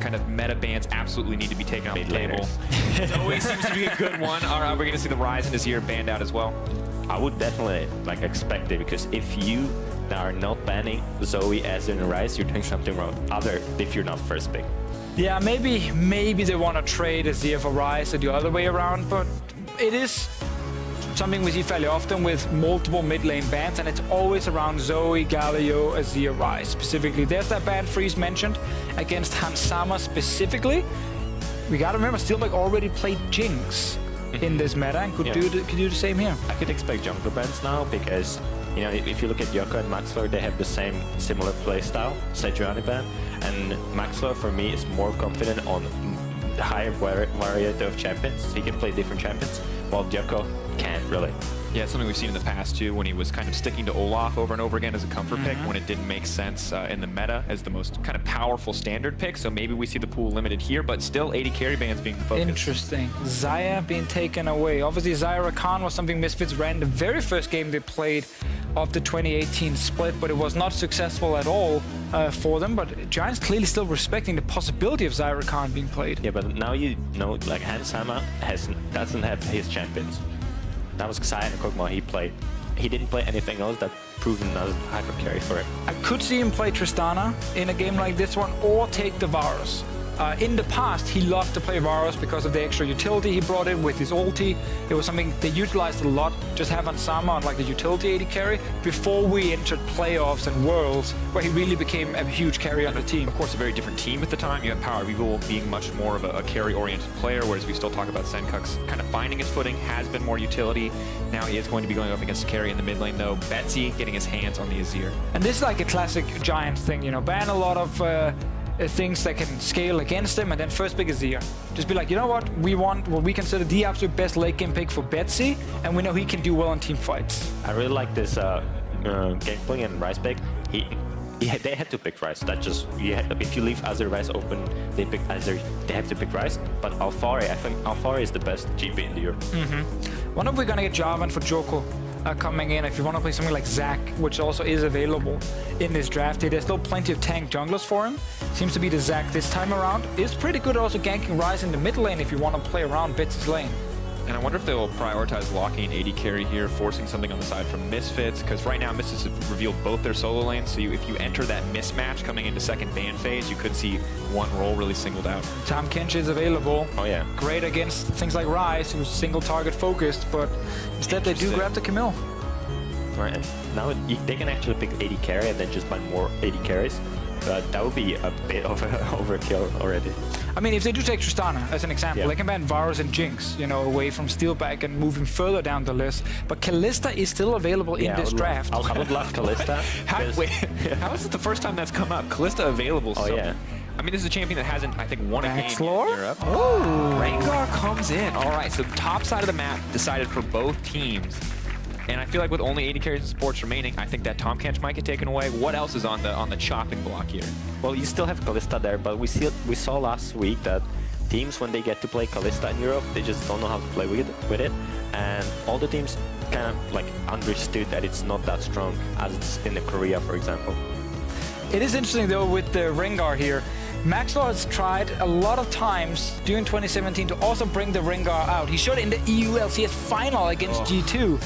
kind of meta bans absolutely need to be taken off the table. It always seems to be a good one. Are we going to see the Ryze and Azir banned out as well? I would definitely expect it, because if you are not banning Zoe, Azir, and Ryze, you're doing something wrong. If you're not first pick. Yeah, maybe they want to trade Azir for Ryze or the other way around, but it is something we see fairly often with multiple mid lane bans, and it's always around Zoe, Galio, Azir, Ryze specifically. There's that ban freeze mentioned against Hansama specifically. We gotta remember, Steeelback already played Jinx in this meta and could do the same here. I could expect jungle bans now, because you know, if you look at Djoko and Maxlore, they have the similar playstyle, Sejuani ban, and Maxlore for me is more confident on the higher variety of champions. He can play different champions, while Djoko can't really. Yeah, it's something we've seen in the past too, when he was kind of sticking to Olaf over and over again as a comfort pick when it didn't make sense in the meta as the most kind of powerful standard pick. So maybe we see the pool limited here, but still 80 carry bans being the focus. Interesting. Xayah being taken away. Obviously, Xayah Rakan was something Misfits ran the very first game they played of the 2018 split, but it was not successful at all for them. But Giants clearly still respecting the possibility of Xayah Rakan being played. Yeah, but now you know, like Hansama doesn't have his champions. That was Xayah and Kog'Maw he played. He didn't play anything else that proven as hyper carry for it. I could see him play Tristana in a game like this one, or take the Varus. In the past, he loved to play Varus because of the extra utility he brought in with his ulti. It was something they utilized a lot, just have Hansama on like the utility AD carry before we entered playoffs and worlds, where he really became a huge carry on the team. Of course, a very different team at the time. You had Power Evil being much more of a carry-oriented player, whereas we still talk about Sencux kind of finding his footing, has been more utility. Now he is going to be going up against carry in the mid lane, though. Betsy getting his hands on the Azir. And this is like a classic Giants thing, you know, ban a lot of things that can scale against them, and then first pick Azir. Just be like, you know what, we want what we consider the absolute best late game pick for Betsy, and we know he can do well in team fights. I really like this Gangplank and Ryze pick. They had to pick Ryze. That just, if you leave Azir Ryze open, they pick Azir. They have to pick Ryze. But Alphari, I think Alphari is the best GP in the Europe. Wonder if we're gonna get Jarvan for Djoko coming in. If you want to play something like Zac, which also is available in this draft, there's still plenty of tank junglers for him. Seems to be the Zac this time around. It's pretty good also ganking Ryze in the mid lane if you want to play around Betsy's lane. And I wonder if they'll prioritize locking AD carry here, forcing something on the side from Misfits, because right now Misfits have revealed both their solo lanes, so if you enter that mismatch coming into second ban phase, you could see one role really singled out. Tahm Kench is available. Oh yeah. Great against things like Ryze, who's single target focused, but instead they do grab the Camille. Right, and now they can actually pick AD carry and then just buy more AD carries. But that would be a bit of an overkill already. I mean, if they do take Tristana as an example, they can ban Varus and Jinx, you know, away from Steeelback and move him further down the list. But Kalista is still available in this draft. I would love Kalista. How is it the first time that's come up? Kalista available. Oh yeah. I mean, this is a champion that hasn't, I think, won a game in Europe. Oh, Rengar comes in. All right, so top side of the map decided for both teams. And I feel like with only 80 carries and supports remaining, I think that Tahm Kench might get taken away. What else is on the chopping block here? Well, you still have Kalista there, but we saw last week that teams, when they get to play Kalista in Europe, they just don't know how to play with it. And all the teams kind of like understood that it's not that strong as it's in Korea, for example. It is interesting though with the Rengar here. Maxlore has tried a lot of times during 2017 to also bring the Rengar out. He showed it in the EU LCS final against G2,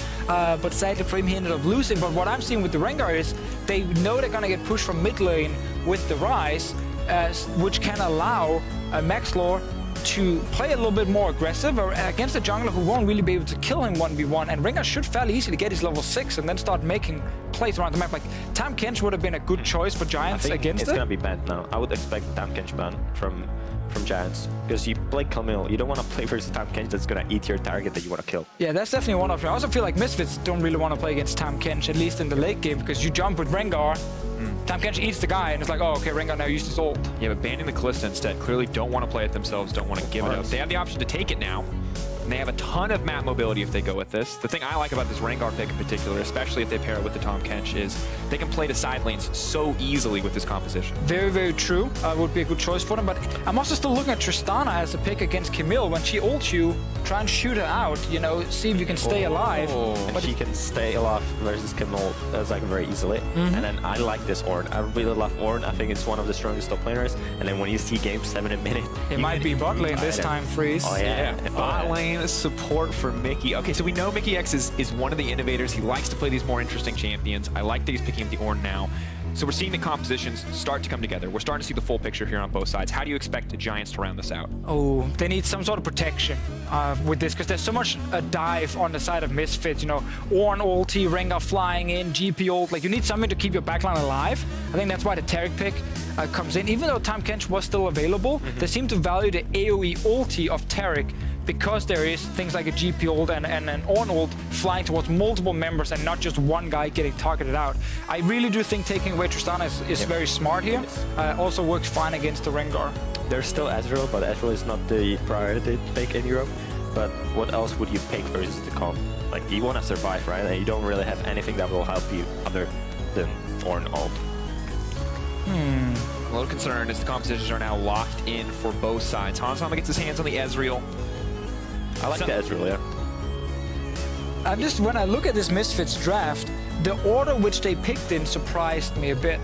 but sadly for him he ended up losing. But what I'm seeing with the Rengar is they know they're gonna get pushed from mid lane with the Ryze, which can allow Maxlore to play a little bit more aggressive against a jungler who won't really be able to kill him 1v1, and Rengar should fairly easily get his level 6 and then start making plays around the map. Like, Tahm Kench would have been a good choice for Giants against it. It's gonna be banned now. I would expect Tahm Kench ban from Giants, because you play Camille, you don't want to play versus Tahm Kench that's gonna eat your target that you want to kill. Yeah, that's definitely one option. I also feel like Misfits don't really want to play against Tahm Kench, at least in the late game, because you jump with Rengar, Tahm Kench eats the guy, and it's like, oh, okay, Rengar now used his ult. Yeah, but banning the Kalista instead, clearly don't want to play it themselves, don't want to give it up. They have the option to take it now. And they have a ton of map mobility if they go with this. The thing I like about this Rengar pick in particular, especially if they pair it with the Tahm Kench, is they can play the side lanes so easily with this composition. Very, very true. Would be a good choice for them. But I'm also still looking at Tristana as a pick against Camille. When she ults you, try and shoot her out, you know, see if you can stay alive. And But she can stay alive versus Camille like very easily. And then I like this Ornn. I really love Ornn. I think it's one of the strongest top laners. And then when you see game 7 in minute, it might be bot lane this time, Freeze. Oh yeah. Bot lane support for Mickey. Okay, so we know Mikyx is one of the innovators. He likes to play these more interesting champions. I like that he's picking up the Ornn now. So we're seeing the compositions start to come together. We're starting to see the full picture here on both sides. How do you expect the Giants to round this out? Oh, they need some sort of protection with this, because there's so much dive on the side of Misfits. You know, Ornn ulti, Rengar flying in, GP ult. Like, you need something to keep your backline alive. I think that's why the Taric pick comes in. Even though Tahm Kench was still available, they seem to value the AoE ulti of Taric, because there is things like a GP ult and an Ornn ult flying towards multiple members and not just one guy getting targeted out. I really do think taking away Tristana is very smart here. Also works fine against the Rengar. There's still Ezreal, but Ezreal is not the priority pick in Europe. But what else would you pick versus the comp? Like, you want to survive, right? And you don't really have anything that will help you other than Ornn ult. A little concerned as the compositions are now locked in for both sides. Hansama gets his hands on the Ezreal. I like the Ezreal, yeah. When I look at this Misfits draft, the order which they picked in surprised me a bit.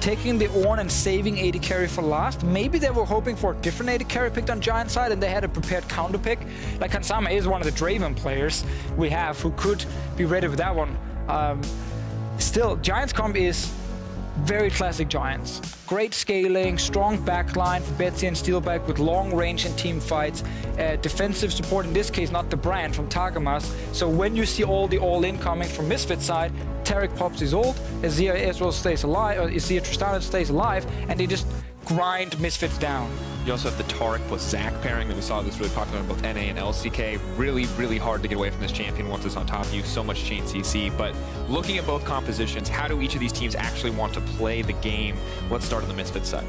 Taking the Ornn and saving AD carry for last. Maybe they were hoping for a different AD carry picked on Giant side and they had a prepared counter pick. Like, Hansama is one of the Draven players we have who could be ready with that one. Still, Giants comp is very classic Giants. Great scaling, strong backline for Betsy and Steeelback with long range in team fights. Defensive support, in this case, not the brand, from Targamas. So when you see all the all-in coming from Misfits side, Taric pops his ult, Azir Ezreal stays alive, or Azir Tristana stays alive, and they just grind Misfits down. You also have the Taric plus Zac pairing that we saw that's really popular in both NA and LCK. Really, really hard to get away from this champion once it's on top of you. So much chain CC. But looking at both compositions, how do each of these teams actually want to play the game? Let's start on the Misfits side.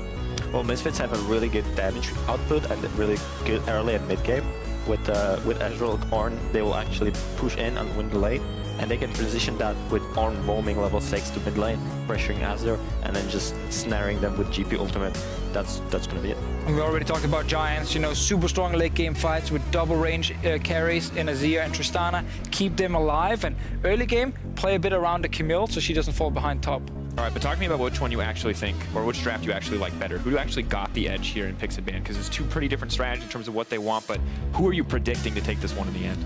Well, Misfits have a really good damage output and really good early and mid game. With Ezreal Ornn, they will actually push in and win the lane. And they can transition that with Ornn roaming level 6 to mid lane, pressuring Azir, and then just snaring them with GP ultimate. That's gonna be it. And we already talked about Giants, you know, super strong late game fights with double range carries in Azir and Tristana. Keep them alive, and early game, play a bit around the Camille so she doesn't fall behind top. All right, but talk to me about which one you actually think, or which draft you actually like better. Who actually got the edge here in Pixid Band? Because it's two pretty different strategies in terms of what they want, but who are you predicting to take this one in the end?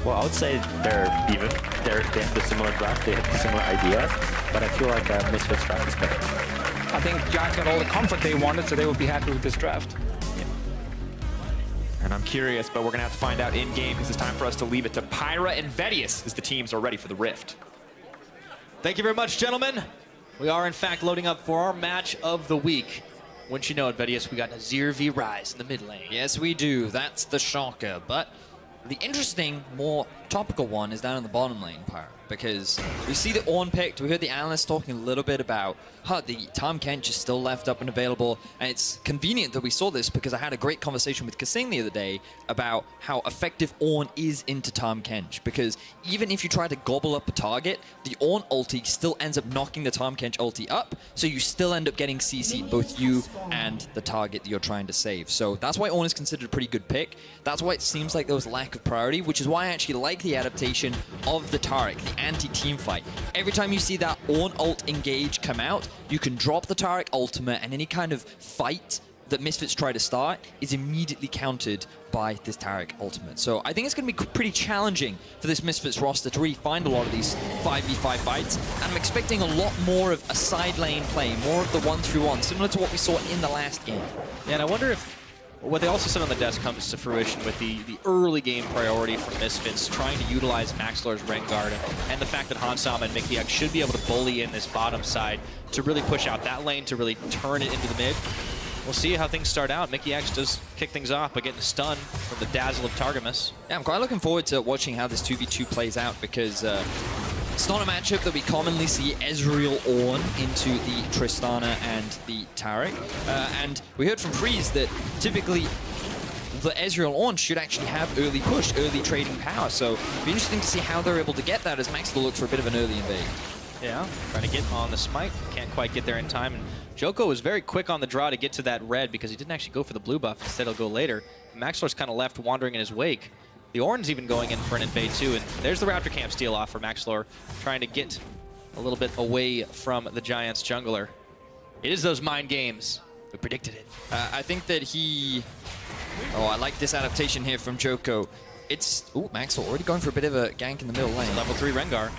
Well, I would say they're even. They have the similar draft, they have the similar ideas, but I feel like Misfits draft is better. I think Giants got all the comfort they wanted, so they will be happy with this draft. Yeah. And I'm curious, but we're going to have to find out in-game because it's time for us to leave it to Pyra and Vedius as the teams are ready for the Rift. Thank you very much, gentlemen. We are, in fact, loading up for our match of the week. Wouldn't you know it, Vedius, we got Azir v Ryze in the mid lane. Yes, we do. That's the shocker. But the interesting, more topical one is down in the bottom lane, Pyra, because we see the Ornn picked. We heard the analyst talking a little bit about how the Tahm Kench is still left up and available, and it's convenient that we saw this because I had a great conversation with Kasing the other day about how effective Ornn is into Tahm Kench, because even if you try to gobble up a target, the Ornn ulti still ends up knocking the Tahm Kench ulti up, so you still end up getting CC'd, both you and the target that you're trying to save. So that's why Ornn is considered a pretty good pick. That's why it seems like there was lack of priority, which is why I actually like the adaptation of the Taric, the anti-team fight. Every time you see that Ornn ult engage come out, you can drop the Taric ultimate, and any kind of fight that Misfits try to start is immediately countered by this Taric ultimate. So I think it's going to be pretty challenging for this Misfits roster to really find a lot of these 5v5 fights, and I'm expecting a lot more of a side lane play, more of the 1-3-1, similar to what we saw in the last game. Yeah, and I wonder if what they also said on the desk comes to fruition with the early game priority for Misfits, trying to utilize Maxlore's Rengar, and the fact that Hansama and Mikyx should be able to bully in this bottom side to really push out that lane, to really turn it into the mid. We'll see how things start out. Mikyx does kick things off by getting a stun from the dazzle of Targamas. Yeah, I'm quite looking forward to watching how this 2v2 plays out, because it's not a matchup that we commonly see Ezreal Ornn into the Tristana and the Taric. And we heard from Freeze that typically the Ezreal Ornn should actually have early push, early trading power. So it'll be interesting to see how they're able to get that as Maxlore looks for a bit of an early invade. Yeah, trying to get on the smite. Can't quite get there in time. And Djoko was very quick on the draw to get to that red because he didn't actually go for the blue buff. Instead, he'll go later. Maxlore's kind of left wandering in his wake. The Ornn's even going in for an invade too. And there's the Raptor Camp steal off for Maxlore, trying to get a little bit away from the Giants jungler. It is those mind games. We predicted it. I think that he... Oh, I like this adaptation here from Djoko. It's... Ooh, Maxlore already going for a bit of a gank in the middle lane. Level 3 Rengar.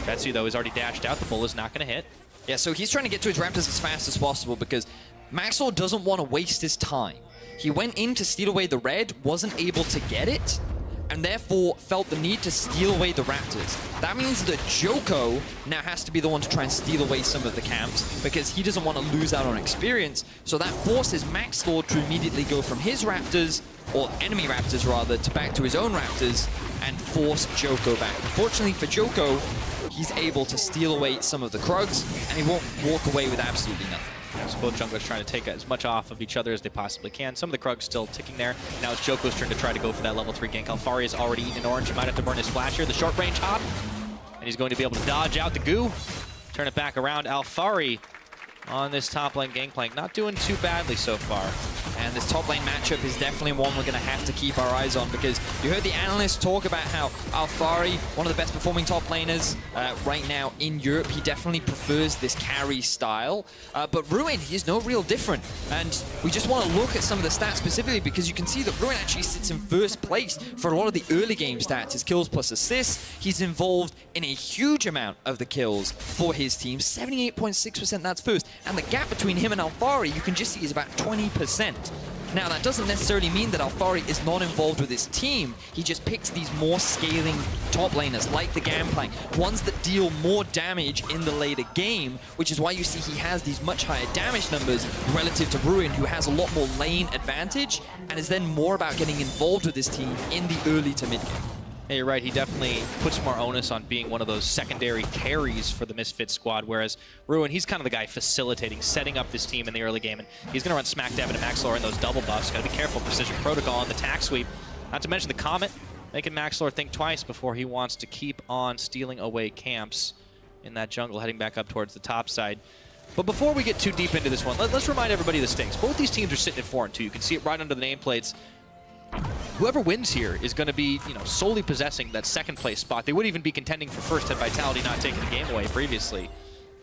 Betsy, though, is already dashed out. The bull is not going to hit. Yeah, so he's trying to get to his Raptors as fast as possible because Maxlore doesn't want to waste his time. He went in to steal away the red, wasn't able to get it, and therefore felt the need to steal away the Raptors. That means that Djoko now has to be the one to try and steal away some of the camps because he doesn't want to lose out on experience. So that forces Maxlore to immediately go from his Raptors, or enemy Raptors rather, to back to his own Raptors and force Djoko back. Unfortunately for Djoko, he's able to steal away some of the Krugs and he won't walk away with absolutely nothing. So both junglers trying to take as much off of each other as they possibly can. Some of the Krugs still ticking there. Now it's Djoko's turn to try to go for that level 3 gank. Alphari has already eaten orange. He might have to burn his flash here. The short range hop. And he's going to be able to dodge out the goo. Turn it back around. Alphari on this top lane Gangplank. Not doing too badly so far. And this top lane matchup is definitely one we're going to have to keep our eyes on because you heard the analysts talk about how Alphari, one of the best performing top laners right now in Europe, he definitely prefers this carry style. But Ruin, he's no real different. And we just want to look at some of the stats specifically because you can see that Ruin actually sits in first place for a lot of the early game stats. His kills plus assists, he's involved in a huge amount of the kills for his team. 78.6%, that's first. And the gap between him and Alphari, you can just see is about 20%. Now, that doesn't necessarily mean that Alphari is not involved with his team. He just picks these more scaling top laners, like the Gangplank, ones that deal more damage in the later game, which is why you see he has these much higher damage numbers relative to Ruin, who has a lot more lane advantage, and is then more about getting involved with his team in the early to mid game. Yeah, you're right. He definitely puts more onus on being one of those secondary carries for the Misfits squad, whereas Ruin, he's kind of the guy facilitating, setting up this team in the early game, and he's going to run smack dab into Maxlore in those double buffs. Got to be careful. Precision Protocol on the tack sweep. Not to mention the Comet, making Maxlore think twice before he wants to keep on stealing away camps in that jungle, heading back up towards the top side. But before we get too deep into this one, let's remind everybody of the stakes. Both these teams are sitting at 4-2. You can see it right under the nameplates. Whoever wins here is going to be, solely possessing that second place spot. They would even be contending for first had Vitality not taken the game away previously.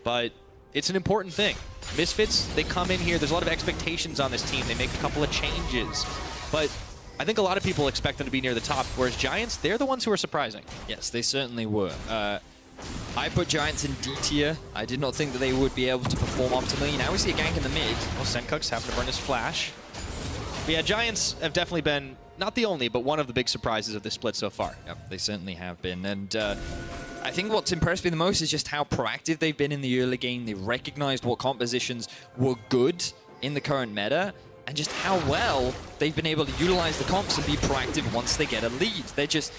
But it's an important thing. Misfits, they come in here. There's a lot of expectations on this team. They make a couple of changes. But I think a lot of people expect them to be near the top, whereas Giants, they're the ones who are surprising. Yes, they certainly were. I put Giants in D tier. I did not think that they would be able to perform optimally. Now we see a gank in the mid. Well, Sencux having to burn his flash. But yeah, Giants have definitely been, not the only, but one of the big surprises of this split so far. Yep, they certainly have been. And I think what's impressed me the most is just how proactive they've been in the early game. They recognized what compositions were good in the current meta, and just how well they've been able to utilize the comps and be proactive once they get a lead. They're just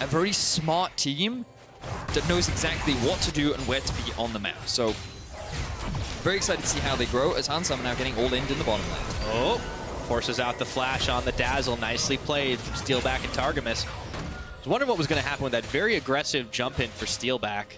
a very smart team that knows exactly what to do and where to be on the map. So, very excited to see how they grow as Hansam are now getting all in the bottom lane. Oh! Forces out the flash on the Dazzle. Nicely played from Steeelback and Targamas. I was wondering what was going to happen with that very aggressive jump in for Steeelback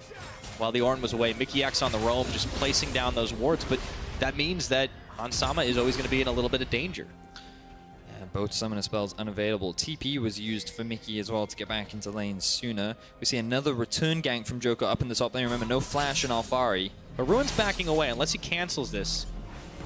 while the Ornn was away. Mikyx on the roam, just placing down those wards, but that means that Hansama is always going to be in a little bit of danger. Yeah, both summoner spells unavailable. TP was used for Mickey as well to get back into lane sooner. We see another return gank from Djoko up in the top lane. Remember, no flash on Alphari. But Ruin's backing away unless he cancels this.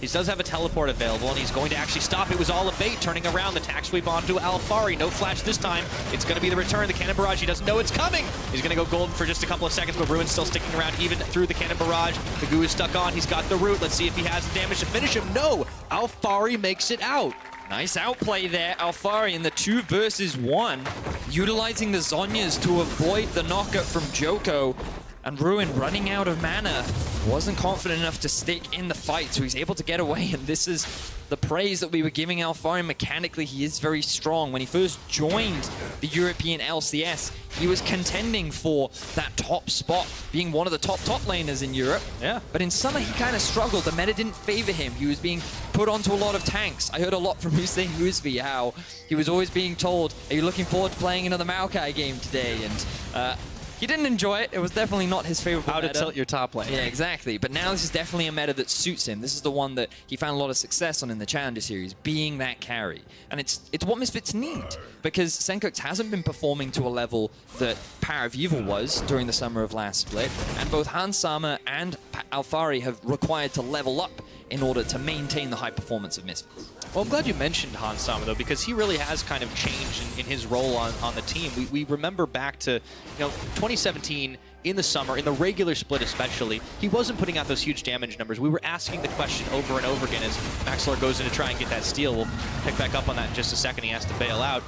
He does have a teleport available, and he's going to actually stop. It was all a bait, turning around the tack sweep onto Alphari. No flash this time. It's going to be the return. The cannon barrage, he doesn't know it's coming. He's going to go golden for just a couple of seconds, but Ruin's still sticking around even through the cannon barrage. The goo is stuck on. He's got the root. Let's see if he has the damage to finish him. No! Alphari makes it out. Nice outplay there, Alphari in the 2 versus 1, utilizing the Zhonyas to avoid the knockup from Djoko, and Ruin running out of mana. wasn't confident enough to stick in the fight, so he's able to get away, and this is the praise that we were giving Alphari. Mechanically, he is very strong. When he first joined the European LCS, he was contending for that top spot, being one of the top laners in Europe. Yeah. But in summer, he kind of struggled. The meta didn't favor him. He was being put onto a lot of tanks. I heard a lot from Hussein Musvi how he was always being told, are you looking forward to playing another Maokai game today? And he didn't enjoy it. It was definitely not his favorite meta. How to tilt your top lane. Yeah, exactly. But now this is definitely a meta that suits him. This is the one that he found a lot of success on in the Challenger Series, being that carry. And it's what Misfits need, because Sencux hasn't been performing to a level that Power of Evil was during the summer of last split, and both Hans Sama and Alphari have required to level up in order to maintain the high performance of Misfits. Well, I'm glad you mentioned Hans Sama, though, because he really has kind of changed in his role on the team. We remember back to 2017 in the summer, in the regular split especially, he wasn't putting out those huge damage numbers. We were asking the question over and over again as Maxlore goes in to try and get that steal. We'll pick back up on that in just a second. He has to bail out.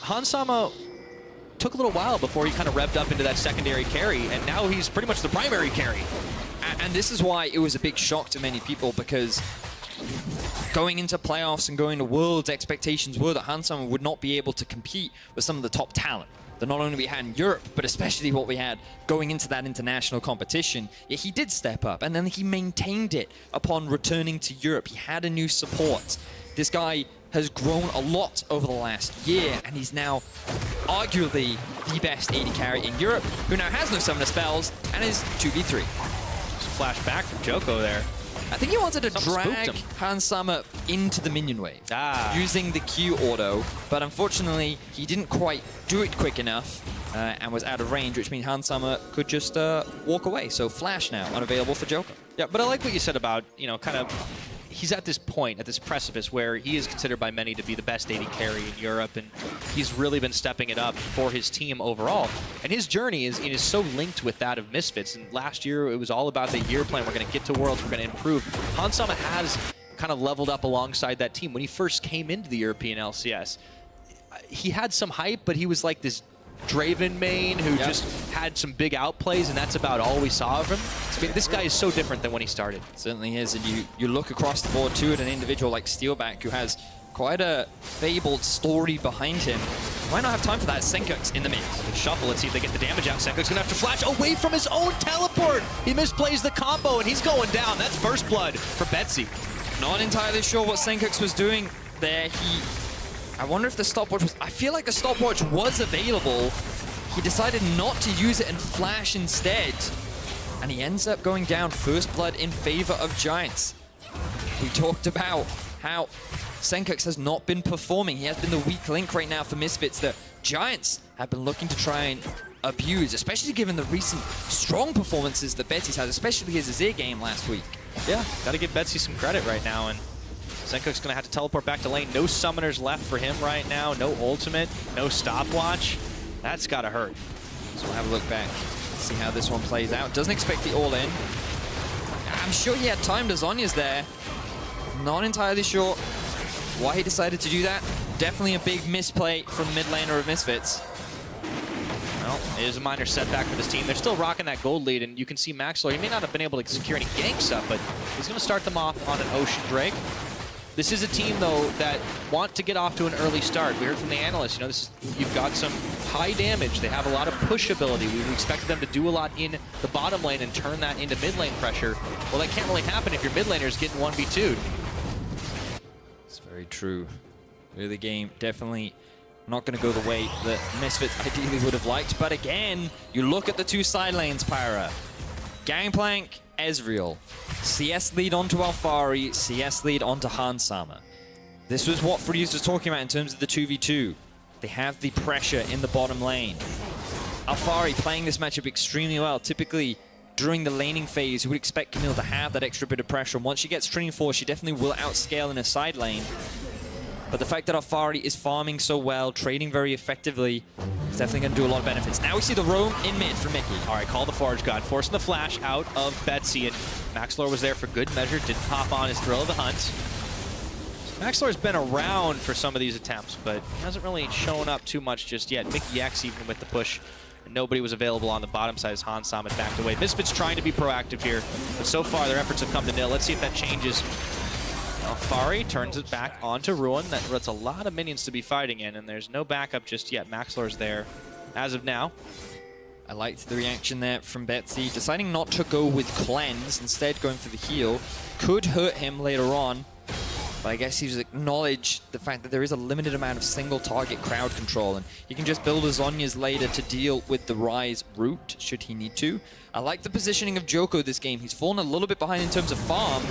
Hans Sama took a little while before he kind of revved up into that secondary carry, and now he's pretty much the primary carry. And this is why it was a big shock to many people, because going into playoffs and going to Worlds, expectations were that Hans Sama would not be able to compete with some of the top talent that not only we had in Europe, but especially what we had going into that international competition. Yet he did step up, and then he maintained it upon returning to Europe. He had a new support. This guy has grown a lot over the last year, and he's now arguably the best AD carry in Europe, who now has no summoner spells and is 2v3. Flash back from Djoko there. I think he wanted to Something spooked drag him. Hans Sama into the minion wave using the Q auto, but unfortunately he didn't quite do it quick enough and was out of range, which means Hans Sama could just walk away. So Flash now unavailable for Djoko. Yeah, but I like what you said about, kind of, he's at this point, at this precipice where he is considered by many to be the best AD carry in Europe, and he's really been stepping it up for his team overall. And his journey is so linked with that of Misfits. And last year, it was all about the year plan. We're going to get to Worlds, we're going to improve. Hans Sama has kind of leveled up alongside that team. When he first came into the European LCS, he had some hype, but he was like this Draven main who just had some big outplays, and that's about all we saw of him. This guy is so different than when he started. Certainly is, and you look across the board too at an individual like Steeelback, who has quite a fabled story behind him. Why not have time for that? Sencux in the mid. Shuffle, let's see if they get the damage out. Sencux gonna have to flash away from his own teleport. He misplays the combo, and he's going down. That's first blood for Betsy. Not entirely sure what Sencux was doing there. I wonder if the stopwatch was... I feel like a stopwatch was available. He decided not to use it and flash instead. And he ends up going down first blood in favor of Giants. We talked about how Sencux has not been performing. He has been the weak link right now for Misfits that Giants have been looking to try and abuse, especially given the recent strong performances that Betsy's had, especially his Azir game last week. Yeah, gotta give Betsy some credit right now, and Sencux gonna have to teleport back to lane. No summoners left for him right now. No ultimate, no stopwatch. That's gotta hurt. So we'll have a look back, see how this one plays out. Doesn't expect the all-in. I'm sure he had timed as Zonya's there. Not entirely sure why he decided to do that. Definitely a big misplay from mid laner of Misfits. Well, it is a minor setback for this team. They're still rocking that gold lead, and you can see Maxlore. He may not have been able to secure any ganks up, but he's gonna start them off on an Ocean Drake. This is a team, though, that want to get off to an early start. We heard from the analysts, you've got some high damage. They have a lot of push ability. We expected them to do a lot in the bottom lane and turn that into mid lane pressure. Well, that can't really happen if your mid laner is getting 1v2'd. It's very true. Early game, definitely not going to go the way that Misfits ideally would have liked. But again, you look at the two side lanes, Pyra. Gangplank, Ezreal. CS lead onto Alphari, CS lead onto Hans Sama. This was what Vedius was talking about in terms of the 2v2. They have the pressure in the bottom lane. Alphari playing this matchup extremely well. Typically, during the laning phase, you would expect Camille to have that extra bit of pressure. And once she gets Stream 4, she definitely will outscale in her side lane. But the fact that Alphari is farming so well, trading very effectively, is definitely going to do a lot of benefits. Now we see the roam in mid for Mikyx. All right, call the Forge God, forcing the flash out of Betsy, and Maxlore was there for good measure, didn't hop on his thrill of the hunt. Maxlore's been around for some of these attempts, but hasn't really shown up too much just yet. Mikyx, even with the push Nobody was available on the bottom side as Hansam had backed away. Misfits trying to be proactive here, but so far their efforts have come to nil. Let's see if that changes. Alphari turns it back onto Ruin. That's a lot of minions to be fighting in, and there's no backup just yet. Maxlore's there as of now. I liked the reaction there from Betsy, deciding not to go with Cleanse, instead going for the heal. Could hurt him later on, but I guess he's acknowledged the fact that there is a limited amount of single target crowd control, and he can just build his Zhonya's later to deal with the Ryze route, should he need to. I like the positioning of Djoko this game. He's fallen a little bit behind in terms of farm.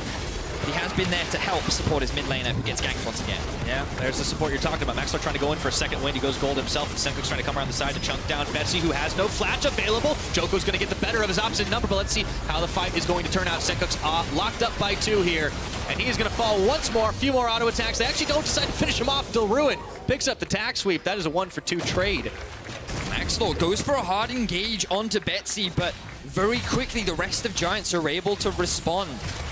He has been there to help support his mid laner who gets ganked once again. Yeah, there's the support you're talking about. Maxlore trying to go in for a second wind. He goes gold himself, and Sencux trying to come around the side to chunk down Betsy, who has no flash available. Djoko's going to get the better of his opposite number, but let's see how the fight is going to turn out. Sencux locked up by 2 here, and he is going to fall once more. A few more auto attacks. They actually don't decide to finish him off until Ruin picks up the tag sweep. That is a 1-for-2 trade. Maxlore goes for a hard engage onto Betsy, but very quickly the rest of Giants are able to respond.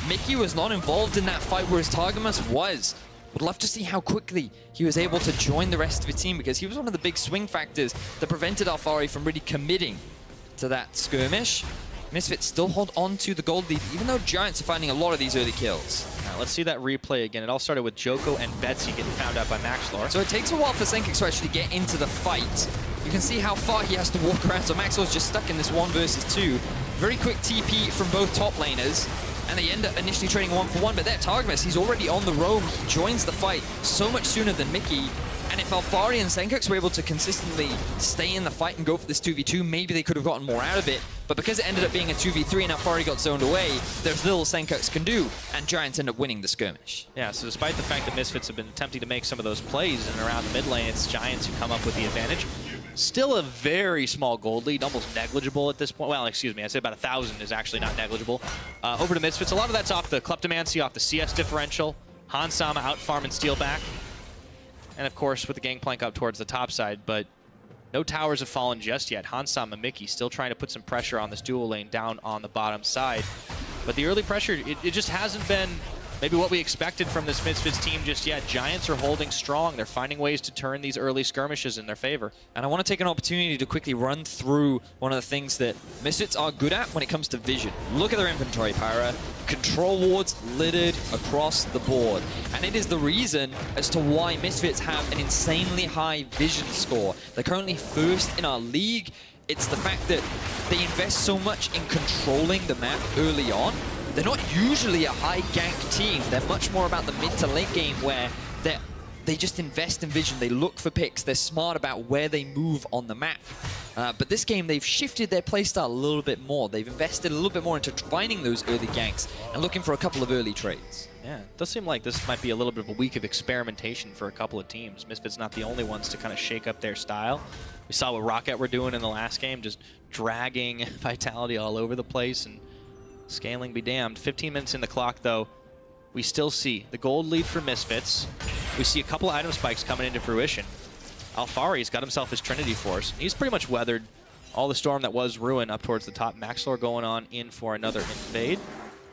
Mikyx was not involved in that fight, whereas Targamas was. Would love to see how quickly he was able to join the rest of his team, because he was one of the big swing factors that prevented Alphari from really committing to that skirmish. Misfits still hold on to the gold lead, even though Giants are finding a lot of these early kills. Now, let's see that replay again. It all started with Djoko and Betsy getting found out by Maxlore. So it takes a while for Sencux to actually get into the fight. You can see how far he has to walk around, so Maxlore's just stuck in this 1 versus 2. Very quick TP from both top laners, and they end up initially trading 1-for-1, but that Targamas, he's already on the roam. He joins the fight so much sooner than Mikyx. And if Alphari and Sencux were able to consistently stay in the fight and go for this 2v2, maybe they could have gotten more out of it. But because it ended up being a 2v3 and Alphari got zoned away, there's little Sencux can do, and Giants end up winning the skirmish. Yeah, so despite the fact that Misfits have been attempting to make some of those plays in and around the mid lane, it's Giants who come up with the advantage. Still a very small gold lead, almost negligible at this point. Well, excuse me, I said about 1,000 is actually not negligible. Over to Misfits, a lot of that's off the Kleptomancy, off the CS differential. Hansam out farming Steeelback. And of course, with the Gangplank up towards the top side, but no towers have fallen just yet. Hansam and Mikyx still trying to put some pressure on this dual lane down on the bottom side. But the early pressure, it just hasn't been maybe what we expected from this Misfits team just yet. Giants are holding strong. They're finding ways to turn these early skirmishes in their favor. And I want to take an opportunity to quickly run through one of the things that Misfits are good at when it comes to vision. Look at their inventory, Pyra. Control wards littered across the board. And it is the reason as to why Misfits have an insanely high vision score. They're currently first in our league. It's the fact that they invest so much in controlling the map early on. They're not usually a high gank team. They're much more about the mid to late game where they just invest in vision. They look for picks. They're smart about where they move on the map. But this game, they've shifted their playstyle a little bit more. They've invested a little bit more into finding those early ganks and looking for a couple of early trades. Yeah, it does seem like this might be a little bit of a week of experimentation for a couple of teams. Misfits not the only ones to kind of shake up their style. We saw what Rocket were doing in the last game, just dragging Vitality all over the place, and scaling be damned. 15 minutes in the clock, though. We still see the gold lead for Misfits. We see a couple item spikes coming into fruition. Alphari's got himself his Trinity Force. He's pretty much weathered all the storm that was Ruin up towards the top. Maxlore going on in for another invade.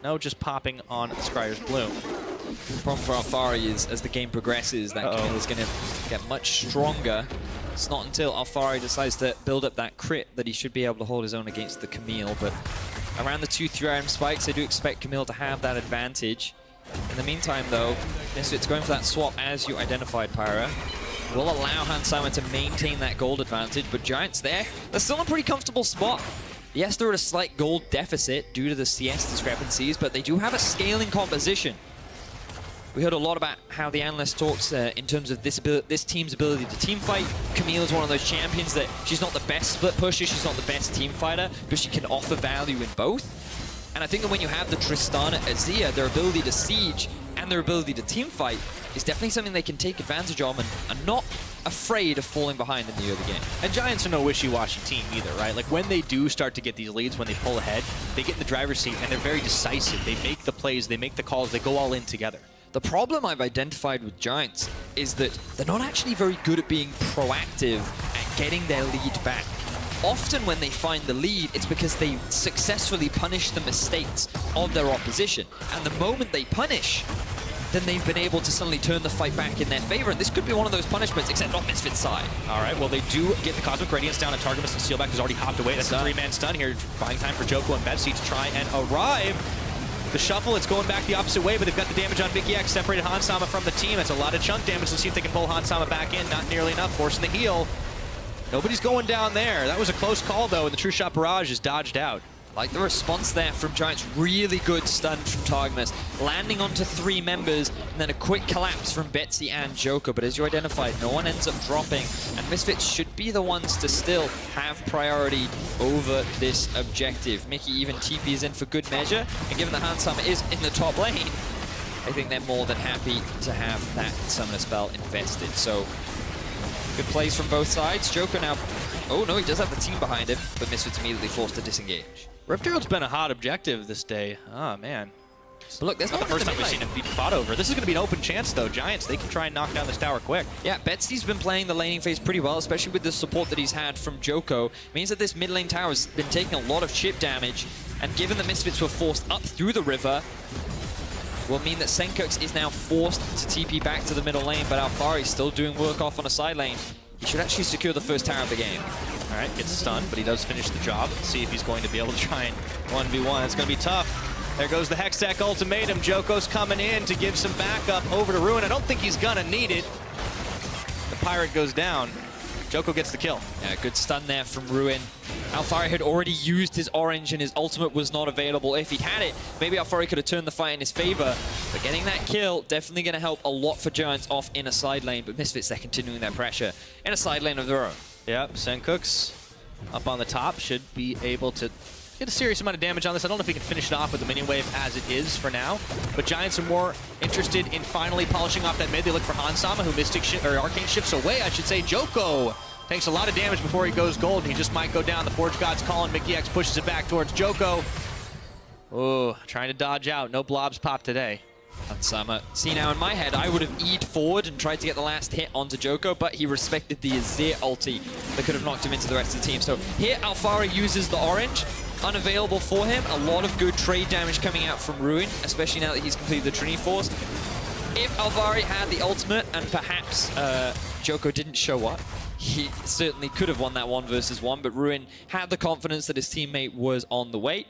No, just popping on Scryer's Bloom. The problem for Alphari is, as the game progresses, that Camille is going to get much stronger. It's not until Alphari decides to build up that crit that he should be able to hold his own against the Camille, but around the 2-3 item spikes, I do expect Camille to have that advantage. In the meantime, though, Misfits going for that swap as you identified, Pyra. Will allow Hansam to maintain that gold advantage, but Giants they're still in a pretty comfortable spot. Yes, they're at a slight gold deficit due to the CS discrepancies, but they do have a scaling composition. We heard a lot about how the analyst talks in terms of this team's ability to team fight. Camille is one of those champions that she's not the best split pusher, she's not the best team fighter, but she can offer value in both. And I think that when you have the Tristana Azir, their ability to siege and their ability to team fight is definitely something they can take advantage of and are not afraid of falling behind in the early game. And Giants are no wishy-washy team either, right? Like when they do start to get these leads, when they pull ahead, they get in the driver's seat and they're very decisive. They make the plays, they make the calls, they go all in together. The problem I've identified with Giants is that they're not actually very good at being proactive at getting their lead back. Often when they find the lead, it's because they successfully punish the mistakes of their opposition. And the moment they punish, then they've been able to suddenly turn the fight back in their favor. And this could be one of those punishments, except on Misfits' side. All right, well, they do get the Cosmic Radiance down, and Targamas and Steeelback has already hopped away. That's a 3-man stun here, buying time for Djoko and Betsy to try and arrive. The shuffle, it's going back the opposite way, but they've got the damage on Mikyx, separated Hansama from the team. That's a lot of chunk damage. Let's see if they can pull Hansama back in. Not nearly enough, forcing the heal. Nobody's going down there. That was a close call, though, and the True Shot Barrage is dodged out. Like the response there from Giants, really good stun from Targamas, landing onto 3 members, and then a quick collapse from Betsy and Djoko. But as you identified, no one ends up dropping, and Misfits should be the ones to still have priority over this objective. Mikyx even TPs in for good measure, and given that Hansama is in the top lane, I think they're more than happy to have that Summoner spell invested. So, good plays from both sides. Djoko now... Oh no, he does have the team behind him, but Misfits immediately forced to disengage. Rift Herald's been a hot objective this day. Oh, man. But look, there's Not the first time we've seen him be fought over. This is going to be an open chance, though. Giants, they can try and knock down this tower quick. Yeah, Betsy's been playing the laning phase pretty well, especially with the support that he's had from Djoko. Means that this mid lane tower has been taking a lot of chip damage, and given the Misfits were forced up through the river, will mean that Sencux is now forced to TP back to the middle lane, but Alphari's still doing work off on a side lane. He should actually secure the first tower of the game. All right, gets stunned, but he does finish the job. Let's see if he's going to be able to try and 1v1. It's going to be tough. There goes the Hextech ultimatum. Djoko's coming in to give some backup over to Ruin. I don't think he's going to need it. The Pirate goes down. Djoko gets the kill. Yeah, good stun there from Ruin. Alphari had already used his orange and his ultimate was not available. If he'd had it, maybe Alphari could have turned the fight in his favor. But getting that kill, definitely going to help a lot for Giants off in a side lane. But Misfits, they're continuing their pressure in a side lane of their own. Yep, Sencux up on the top should be able to get a serious amount of damage on this. I don't know if he can finish it off with the minion wave as it is for now. But Giants are more interested in finally polishing off that mid. They look for Hansama, who Arcane shifts away, I should say. Djoko takes a lot of damage before he goes gold. He just might go down. The Forge God's calling. Mikyx pushes it back towards Djoko. Oh, trying to dodge out. No blobs pop today. Hansama. See, now in my head, I would have E'd forward and tried to get the last hit onto Djoko, but he respected the Azir ulti that could have knocked him into the rest of the team. So here, Alphari uses the orange. Unavailable for him. A lot of good trade damage coming out from Ruin, especially now that he's completed the Trinity Force. If Alphari had the ultimate and perhaps Djoko didn't show up, he certainly could have won that 1 versus 1, but Ruin had the confidence that his teammate was on the way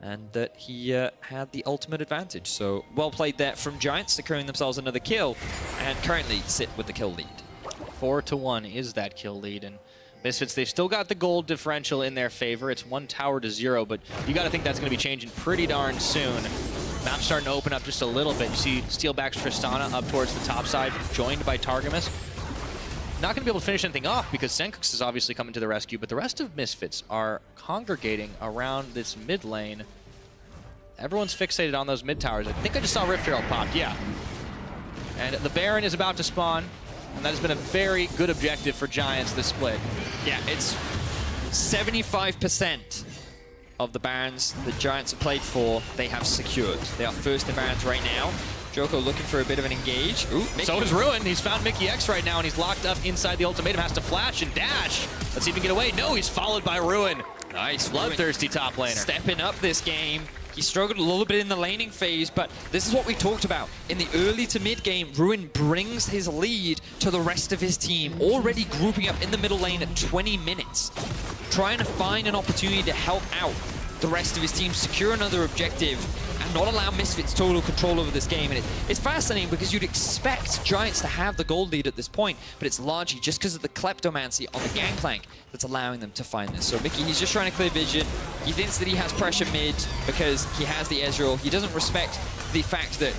and that he had the ultimate advantage. So well played there from Giants, securing themselves another kill and currently sit with the kill lead. 4-1 is that kill lead, and Misfits, they've still got the gold differential in their favor. It's 1 tower to 0, but you got to think that's going to be changing pretty darn soon. Map's starting to open up just a little bit. You see Steeelback's Tristana up towards the top side, joined by Targamas. Not going to be able to finish anything off because Sencux is obviously coming to the rescue, but the rest of Misfits are congregating around this mid lane. Everyone's fixated on those mid towers. I think I just saw Rift Herald popped, yeah. And the Baron is about to spawn, and that has been a very good objective for Giants this split. Yeah, it's 75% of the Barons the Giants have played for, they have secured. They are first in Barons right now. Djoko looking for a bit of an engage. Ooh, so is Ruin. He's found Mikyx right now, and he's locked up inside the ultimatum. Has to flash and dash. Let's see if he can get away. No, he's followed by Ruin. Nice. Bloodthirsty top laner. Stepping up this game. He struggled a little bit in the laning phase, but this is what we talked about. In the early to mid game, Ruin brings his lead to the rest of his team, already grouping up in the middle lane at 20 minutes, trying to find an opportunity to help out the rest of his team, secure another objective, and not allow Misfits total control over this game. And it's fascinating because you'd expect Giants to have the gold lead at this point, but it's largely just because of the kleptomancy on the Gangplank that's allowing them to find this. So Mikyx, he's just trying to clear vision. He thinks that he has pressure mid because he has the Ezreal. He doesn't respect the fact that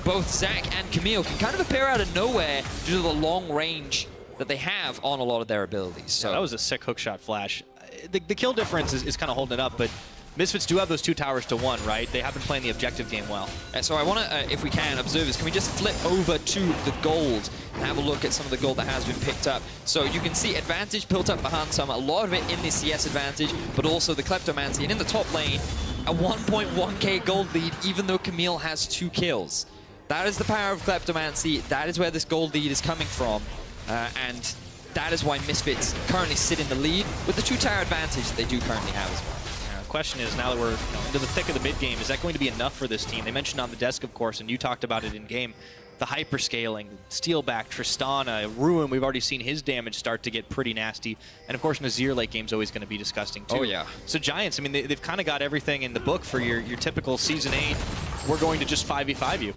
both Zach and Camille can kind of appear out of nowhere due to the long range that they have on a lot of their abilities. So yeah, that was a sick hookshot flash. The kill difference is kind of holding it up, but Misfits do have those 2 towers to 1, right? They have been playing the objective game well. So I want to, if we can, observers, can we just flip over to the gold and have a look at some of the gold that has been picked up? So you can see advantage built up behind some, a lot of it in the CS advantage, but also the kleptomancy. And in the top lane, a 1.1k gold lead, even though Camille has 2 kills. That is the power of kleptomancy. That is where this gold lead is coming from. And that is why Misfits currently sit in the lead with the 2 tower advantage that they do currently have as well. question is, now that we're into the thick of the mid game, is that going to be enough for this team? They mentioned on the desk, of course, and you talked about it in game, the hyperscaling, Steeelback, Tristana, Ruin, we've already seen his damage start to get pretty nasty. And of course, Azir late game's always going to be disgusting too. Oh yeah. So Giants, I mean, they've kind of got everything in the book for your typical Season 8. We're going to just 5v5 you.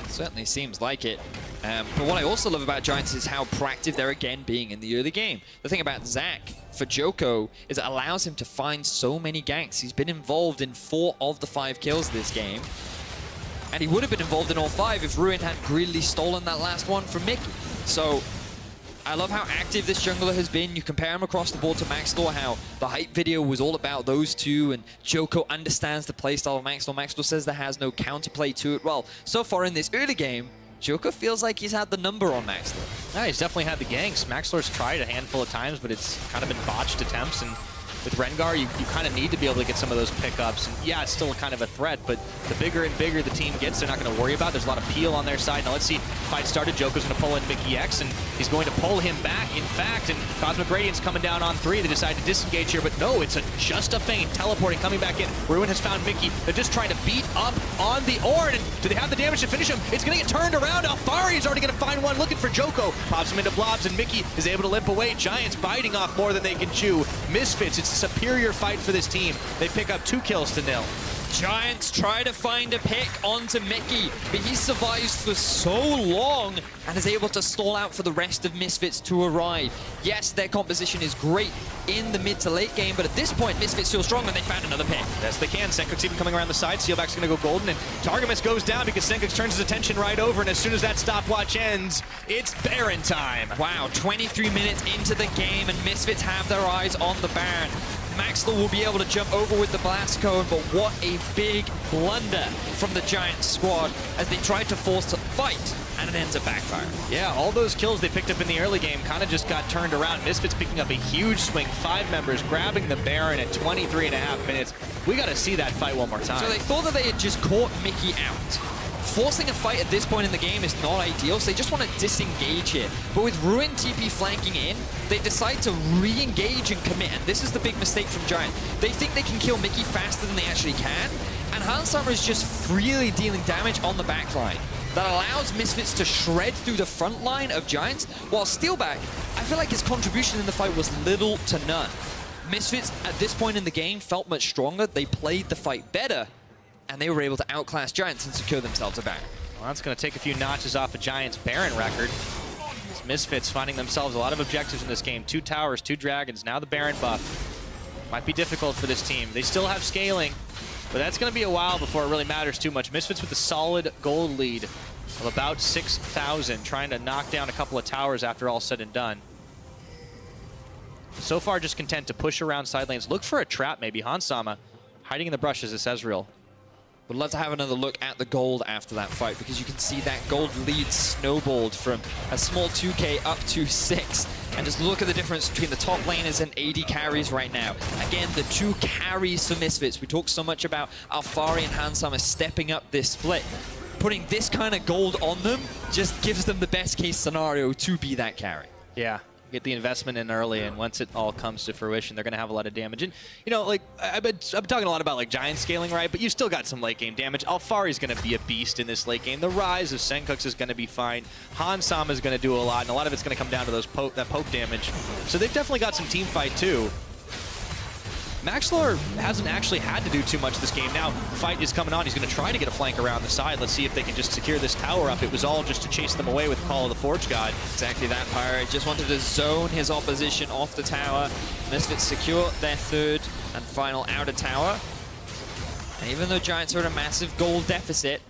Certainly seems like it. But what I also love about Giants is how proactive they're again being in the early game. The thing about Zach for Djoko is it allows him to find so many ganks. He's been involved in 4 of the 5 kills this game. And he would have been involved in all 5 if Ruin had greedily stolen that last one from Mikyx. So I love how active this jungler has been. You compare him across the board to Maxlore, how the hype video was all about those two, and Djoko understands the playstyle of Maxlore. Maxlore says there has no counterplay to it. Well, so far in this early game, Djoko feels like he's had the number on Maxlore. Yeah, he's definitely had the ganks. Maxlore's tried a handful of times, but it's kind of been botched attempts, and with Rengar, you kind of need to be able to get some of those pickups. And yeah, it's still kind of a threat, but the bigger and bigger the team gets, they're not going to worry about. There's a lot of peel on their side. Now let's see, fight started. Djoko's going to pull in Mikyx, and he's going to pull him back, in fact, and Cosmic Radiance coming down on 3. They decide to disengage here, but no, it's just a feint. Teleporting, coming back in. Ruin has found Mikyx. They're just trying to beat up on the Ornn, and do they have the damage to finish him? It's going to get turned around. Alphari is already going to find one, looking for Djoko. Pops him into blobs, and Mikyx is able to limp away. Giants biting off more than they can chew. Misfits, it's a superior fight for this team. They pick up 2 kills to 0. Giants try to find a pick onto Mikyx, but he survives for so long and is able to stall out for the rest of Misfits to arrive. Yes, their composition is great in the mid to late game, but at this point, Misfits feel strong and they found another pick. Yes, they can. Sencux even coming around the side. Steeelback's going to go golden, and Targamas goes down because Sencux turns his attention right over, and as soon as that stopwatch ends, it's Baron time. Wow, 23 minutes into the game, and Misfits have their eyes on the Baron. Maxlore will be able to jump over with the blast cone, but what a big blunder from the Giants squad as they tried to force a fight, and it ends up backfiring. Yeah, all those kills they picked up in the early game kind of just got turned around. Misfits picking up a huge swing, 5 members grabbing the Baron at 23.5 minutes. We got to see that fight one more time. So they thought that they had just caught Mikyx out. Forcing a fight at this point in the game is not ideal, so they just want to disengage here. But with Ruin TP flanking in, they decide to re-engage and commit, and this is the big mistake from Giant. They think they can kill Mikyx faster than they actually can, and Handsummer is just freely dealing damage on the backline. That allows Misfits to shred through the front line of Giants, while Steeelback, I feel like his contribution in the fight was little to none. Misfits, at this point in the game, felt much stronger. They played the fight better, and they were able to outclass Giants and secure themselves a Baron. Well, that's going to take a few notches off of Giants' Baron record. These Misfits finding themselves a lot of objectives in this game. 2 towers, 2 dragons, now the Baron buff. Might be difficult for this team. They still have scaling, but that's going to be a while before it really matters too much. Misfits with a solid gold lead of about 6,000, trying to knock down a couple of towers after all said and done. So far, just content to push around side lanes. Look for a trap, maybe. Hansama hiding in the brushes is Ezreal. Would love to have another look at the gold after that fight, because you can see that gold lead snowballed from a small 2K up to 6. And just look at the difference between the top laners and AD carries right now. Again, the 2 carries for Misfits. We talked so much about Alphari and Hansama stepping up this split. Putting this kind of gold on them just gives them the best case scenario to be that carry. Yeah. Get the investment in early, and once it all comes to fruition, they're going to have a lot of damage. And, you know, like, I'm talking a lot about, like, Giant scaling, right? But you still got some late game damage. Alphari's going to be a beast in this late game. The Ryze of Sencux is going to be fine. Hansama is going to do a lot, and a lot of it's going to come down to those that poke damage. So they've definitely got some team fight, too. Maxlore hasn't actually had to do too much this game. Now, fight is coming on. He's going to try to get a flank around the side. Let's see if they can just secure this tower up. It was all just to chase them away with Call of the Forge God. Exactly that, Pirate. Just wanted to zone his opposition off the tower. Misfits secure their 3rd and final outer tower. And even though Giants are at a massive gold deficit,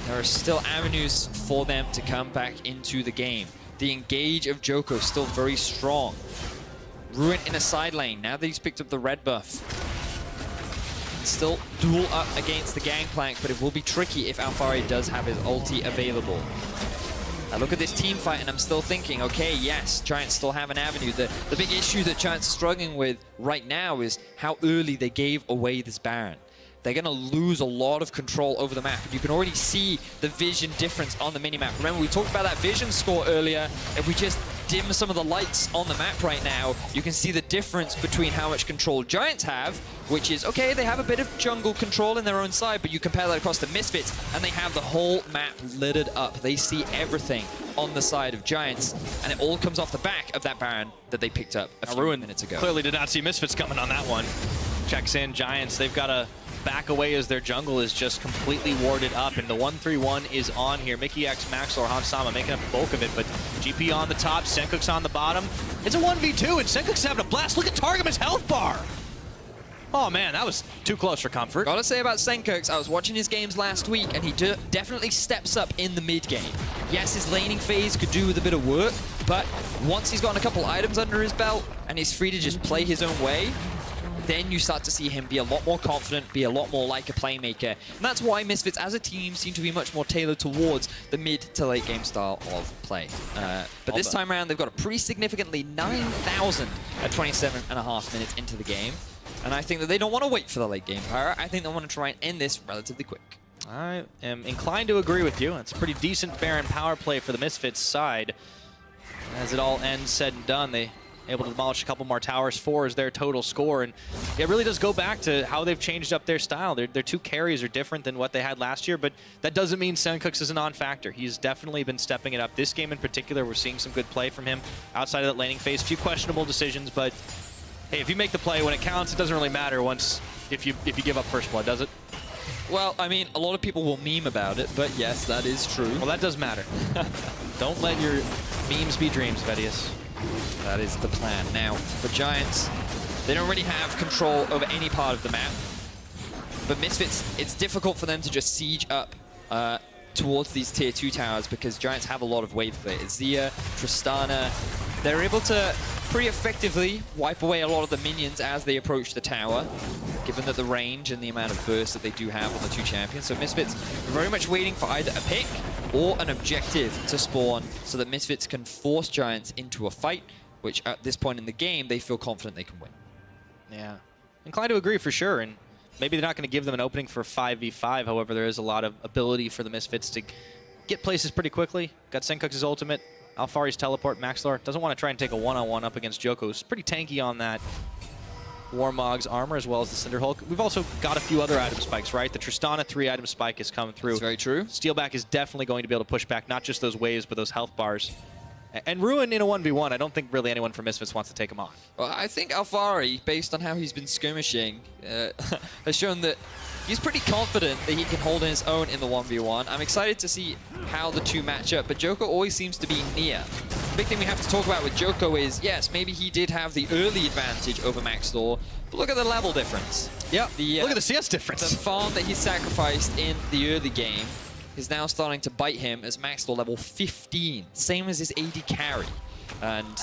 there are still avenues for them to come back into the game. The engage of Djoko is still very strong. Ruin in a side lane, now that he's picked up the red buff. Still duel up against the Gangplank, but it will be tricky if Alphari does have his ulti available. I look at this team fight and I'm still thinking, okay, yes, Giants still have an avenue. The big issue that Giants are struggling with right now is how early they gave away this Baron. They're going to lose a lot of control over the map. And you can already see the vision difference on the minimap. Remember, we talked about that vision score earlier. If we just dim some of the lights on the map right now, you can see the difference between how much control Giants have, which is, okay, they have a bit of jungle control in their own side, but you compare that across the Misfits, and they have the whole map littered up. They see everything on the side of Giants, and it all comes off the back of that Baron that they picked up a few minutes ago. Clearly did not see Misfits coming on that one. Checks in, Giants, they've got to back away as their jungle is just completely warded up, and the 1-3-1 is on here. Mikyx, Maxlore, Hansama making up the bulk of it, but GP on the top, Sencux on the bottom. It's a 1v2, and Sencux is having a blast. Look at Targamas' health bar. Oh man, that was too close for comfort. Gotta say about Sencux, I was watching his games last week, and he definitely steps up in the mid game. Yes, his laning phase could do with a bit of work, but once he's gotten a couple items under his belt, and he's free to just play his own way, then you start to see him be a lot more confident, be a lot more like a playmaker. And that's why Misfits as a team seem to be much more tailored towards the mid to late game style of play. But this time around, they've got a pretty significantly 9,000 at 27.5 minutes into the game. And I think that they don't want to wait for the late game power. I think they want to try and end this relatively quick. I am inclined to agree with you. It's a pretty decent Baron power play for the Misfits side. As it all ends said and done, they able to demolish a couple more towers. 4 is their total score, and it really does go back to how they've changed up their style. Their two carries are different than what they had last year, but that doesn't mean Sencux is a non-factor. He's definitely been stepping it up. This game in particular, we're seeing some good play from him outside of that laning phase. A few questionable decisions, but hey, if you make the play when it counts, it doesn't really matter once if you give up first blood, does it? Well, I mean, a lot of people will meme about it, but yes, that is true. Well, that does matter. Don't let your memes be dreams, Vedius. That is the plan. Now, for Giants, they don't really have control over any part of the map. But Misfits, it's difficult for them to just siege up towards these tier 2 towers because Giants have a lot of wave play. Azir, Tristana, they're able to pretty effectively wipe away a lot of the minions as they approach the tower, given that the range and the amount of burst that they do have on the 2 champions. So Misfits are very much waiting for either a pick or an objective to spawn so that Misfits can force Giants into a fight, which at this point in the game, they feel confident they can win. Yeah, inclined to agree for sure, and maybe they're not going to give them an opening for 5v5. However, there is a lot of ability for the Misfits to get places pretty quickly. Got Sencux's ultimate, Alphari's teleport, Maxlore doesn't want to try and take a one-on-one up against Djoko. He's pretty tanky on that Warmog's armor as well as the Cinder Hulk. We've also got a few other item spikes, right? The Tristana 3-item spike has come through. That's very true. Steeelback is definitely going to be able to push back not just those waves, but those health bars. And Ruin in a 1v1, I don't think really anyone from Misfits wants to take him on. Well, I think Alphari, based on how he's been skirmishing, has shown that he's pretty confident that he can hold his own in the 1v1. I'm excited to see how the two match up, but Djoko always seems to be near. The big thing we have to talk about with Djoko is, yes, maybe he did have the early advantage over Maxlore, but look at the level difference. Yep, look at the CS difference. The farm that he sacrificed in the early game is now starting to bite him as Maxlore level 15, same as his AD carry. And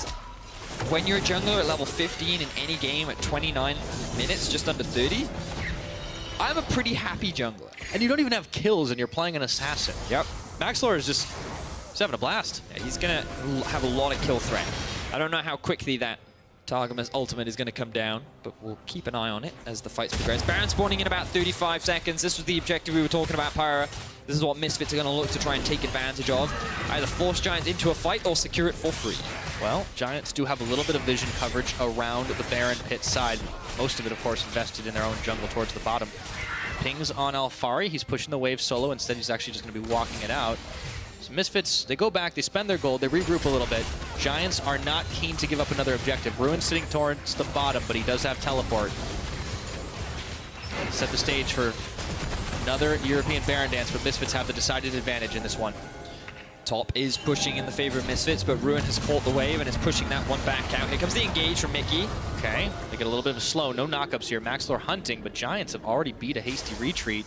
when you're a jungler at level 15 in any game at 29 minutes, just under 30, I'm a pretty happy jungler. And you don't even have kills and you're playing an assassin. Yep. Maxlore is just having a blast. Yeah, he's going to have a lot of kill threat. I don't know how quickly that Targamas ultimate is going to come down, but we'll keep an eye on it as the fights progress. Baron spawning in about 35 seconds. This was the objective we were talking about, Pyra. This is what Misfits are going to look to try and take advantage of. Either force Giants into a fight or secure it for free. Well, Giants do have a little bit of vision coverage around the Baron pit side. Most of it, of course, invested in their own jungle towards the bottom. Pings on Alphari. He's pushing the wave solo. Instead, he's actually just going to be walking it out. So Misfits, they go back, they spend their gold, they regroup a little bit. Giants are not keen to give up another objective. Ruin sitting towards the bottom, but he does have teleport. Set the stage for another European Baron dance, but Misfits have the decided advantage in this one. Top is pushing in the favor of Misfits, but Ruin has caught the wave and is pushing that one back out. Here comes the engage from Mikyx. Okay, they get a little bit of a slow, no knockups here. Maxlore hunting, but Giants have already beat a hasty retreat.